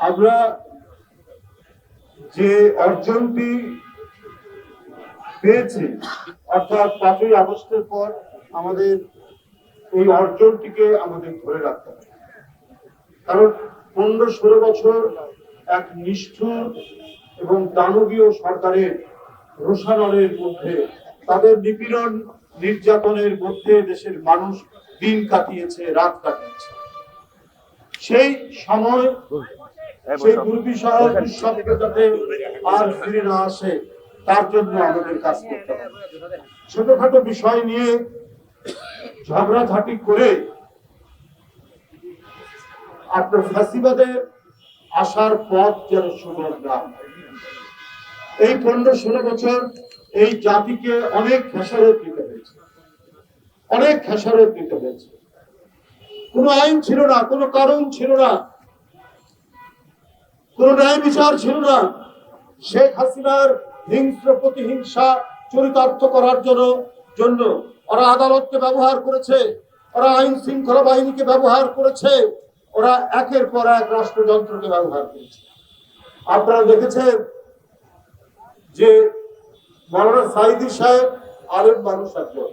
আমরা যে অর্জনটি পেয়েছি, অর্থাৎ 5ই আগস্টের পর আমাদের এই অর্জনটিকে আমাদের ধরে রাখতে হবে। কারণ 15-16 বছর এক নিষ্ঠুর এবং দানবীয় সরকারের রোষানলের মধ্যে, তাদের নিপীড়ন নির্যাতনের মধ্যে দেশের মানুষ দিন কাটিয়েছে, রাত কাটিয়েছে। সেই সময় সেই দুর্বিষহ দুঃস্বপ্ন যাতে আর ফিরে না আসে, তার জন্য আমাদের কাজ করতে হবে। ছোটখাটো বিষয় নিয়ে ঝগড়াঝাটি করে আপনার ফাঁসিবাদের আসার পথ যেন সুগম না। এই 15-16 বছর এই জাতিকে অনেক খেসারত দিতে হয়েছে, অনেক খেসারত দিতে হয়েছে। কোনো আইন ছিল না, কোনো কারণ ছিল না, কোনো ন্যায় বিচার ছিল না। শেখ হাসিনার হিংস্র প্রতিহিংসা চরিতার্থ করার জন্য ওরা আদালতকে ব্যবহার করেছে, ওরা আইন শৃঙ্খলা বাহিনীকে ব্যবহার করেছে, ওরা একের পর এক রাষ্ট্রযন্ত্রকে ব্যবহার করেছে। আপনারা দেখেছেন যে মাওলানা সাঈদী সাহেব আলেম মানুষ একজন,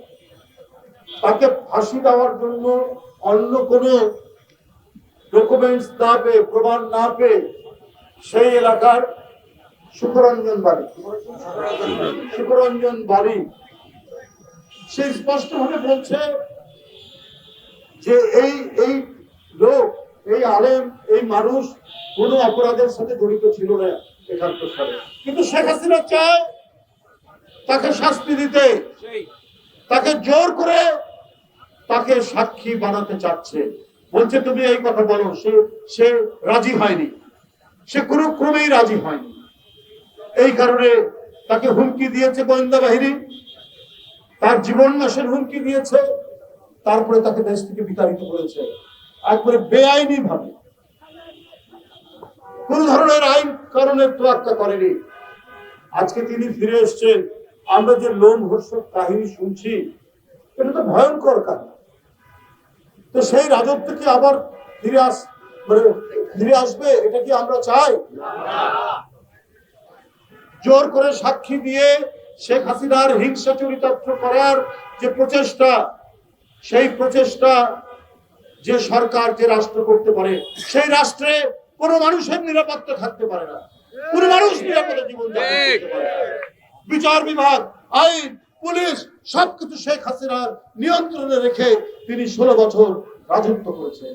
তাকে ফাঁসি দেওয়ার জন্য অন্য কোনো ডকুমেন্টস না পেয়ে, প্রমাণ না পেয়ে, সেই এলাকার সুখরঞ্জন বাড়ি সে স্পষ্টভাবে বলছে যে এই লোক, এই আলেম, এই মানুষ কোনো অপরাধের সাথে জড়িত ছিল না 71 সালে। কিন্তু শেখ হাসিনা চায় তাকে শাস্তি দিতে, তাকে জোর করে তাকে সাক্ষী বানাতে চাচ্ছে। বলছে তুমি এই কথা বলো। সে রাজি হয়নি, সে কোনো ক্রমেই রাজি হয়নি। এই কারণে তাকে হুমকি দিয়েছে গোয়েন্দা বাহিনী, তার জীবন নাশের হুমকি দিয়েছে, তারপরে তাকে দেশ থেকে বিতাড়িত করেছে একবারে বেআইনি ভাবে। কোন ধরনের আইন কারণের তোয়াক্কা করেনি। আজকে তিনি ফিরে এসছেন, আমরা যে লোমহর্ষক কাহিনী শুনছি, এটা তো ভয়ঙ্কর কাহিনী। তো সেই রাজত্ব কি আবার ফিরে আসবে? এটা কি আমরা চাই? জোর করে সাক্ষী দিয়ে শেখ হাসিনার হিংসা চরিতার্থ করার যে প্রচেষ্টা, সেই প্রচেষ্টা যে সরকার, যে রাষ্ট্র করতে পারে, সেই রাষ্ট্রে কোনো মানুষের নিরাপত্তা থাকতে পারে না, কোনো মানুষ নিরাপদে জীবনযাপন করতে পারে না। বিচার বিভাগ, আইন, পুলিশ সবকিছু শেখ হাসিনার নিয়ন্ত্রণে রেখে তিনি 16 বছর রাজত্ব করেছেন।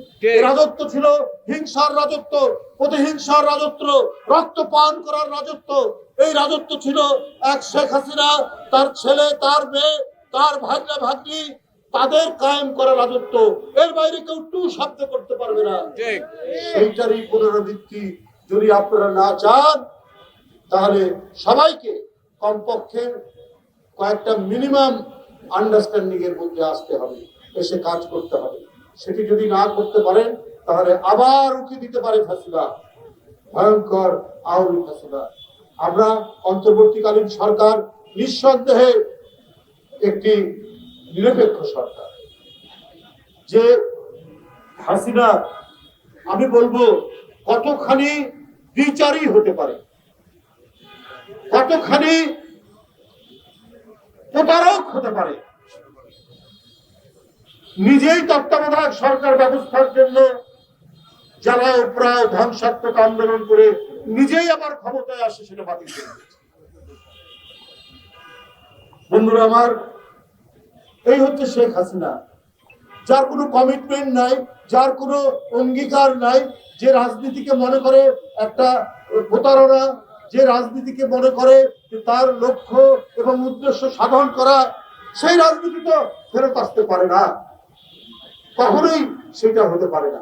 রাজত্ব ছিল হিংসার রাজত্ব, প্রতিহিংসার রাজত্ব, রক্তপান করার রাজত্ব। এই রাজত্ব ছিল এক শেখ হাসিনা, তার ছেলে, তার মেয়ে, তার ভাগ্না ভাগ্নি, তাদের কায়েম করা রাজত্ব। এর বাইরে কেউ টু শব্দ করতে পারবে না। সেইটারই পুনরাবৃত্তি যদি আপনারা না চান, তাহলে সবাইকে কমপক্ষে কয়েকটা মিনিমাম আন্ডারস্ট্যান্ডিং এর মধ্যে আসতে হবে, এসে কাজ করতে হবে। সেটি যদি না করতে পারেন, তাহলে আবার উকি দিতে পারে ফাঁসিবাদ, ভয়ঙ্কর আওয়ামী ফাঁসিবাদ। আমরা অন্তর্বর্তীকালীন সরকার নিঃসন্দেহে একটি নিরপেক্ষ সরকার। যে হাসিনা, আমি বলবো, কতখানি বিচারই হতে পারে, কতখানি প্রতারক হতে পারে। নিজেই তত্ত্বাবধায়ক সরকার ব্যবস্থার জন্য জ্বালাও প্রায় ধ্বংসাত্মক আন্দোলন করে নিজেই আবার ক্ষমতায় আসে, সেটা বাতিল করে দিয়েছে। বন্ধুরা আমার, এই হচ্ছে শেখ হাসিনা, যার কোনো কমিটমেন্ট নাই, যার কোনো অঙ্গীকার নাই, যে রাজনীতিকে মনে করে একটা প্রতারণা, যে রাজনীতিকে মনে করে তার লক্ষ্য এবং উদ্দেশ্য সাধন করা, সেই রাজনীতি তো ফেরত আসতে পারে না, কখনোই সেটা হতে পারে না।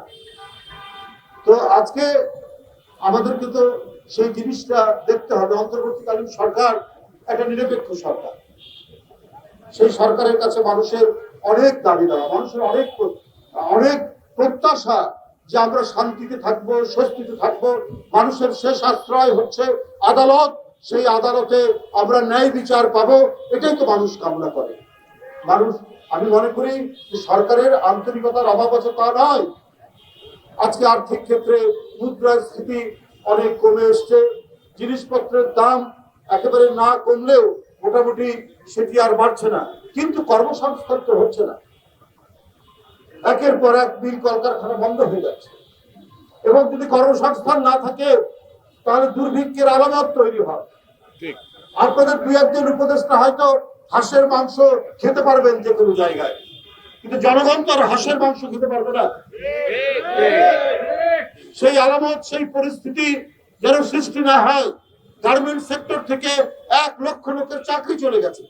তো আজকে আমাদেরকে তো সেই জিনিসটা দেখতে হবে। অন্তর্বর্তীকালীন সরকার একটা নিরপেক্ষ সরকার। সেই সরকারের কাছে মানুষের অনেক দাবি দেওয়া, মানুষের অনেক প্রত্যাশা যে আমরা শান্তিতে থাকবো, স্বস্তিতে থাকবো। মানুষের শেষ আশ্রয় হচ্ছে আদালত, সেই আদালতে আমরা ন্যায় বিচার পাবো, এটাই তো মানুষ কামনা করে। মানুষ, আমি মনে করি সরকারের আন্তরিকতার অভাব আছে তা নয়, আজকে আর্থিক ক্ষেত্রে মুদ্রাস্ফীতি অনেক কমে এসছে, জিনিসপত্রের দাম একেবারে না কমলেও মোটামুটি সেটি আর বাড়ছে না, কিন্তু কর্মসংস্থান তো হচ্ছে না। একের পর এক মিল কলকারখানা বন্ধ হয়ে যাচ্ছে, এবং যদি কর্মসংস্থান না থাকে তাহলে দুর্ভিক্ষের আলামত তৈরি হয়। আপনাদের দুই একজন উপদেষ্টা হয়তো হাঁসের মাংস খেতে পারবেন যে কোনো জায়গায়, কিন্তু জনগণ তো আর হাঁসের মাংস খেতে পারবে না। সেই আলামত, সেই পরিস্থিতি যেন সৃষ্টি না হয়। গার্মেন্টস সেক্টর থেকে 1 লক্ষ লোকের চাকরি চলে গেছে।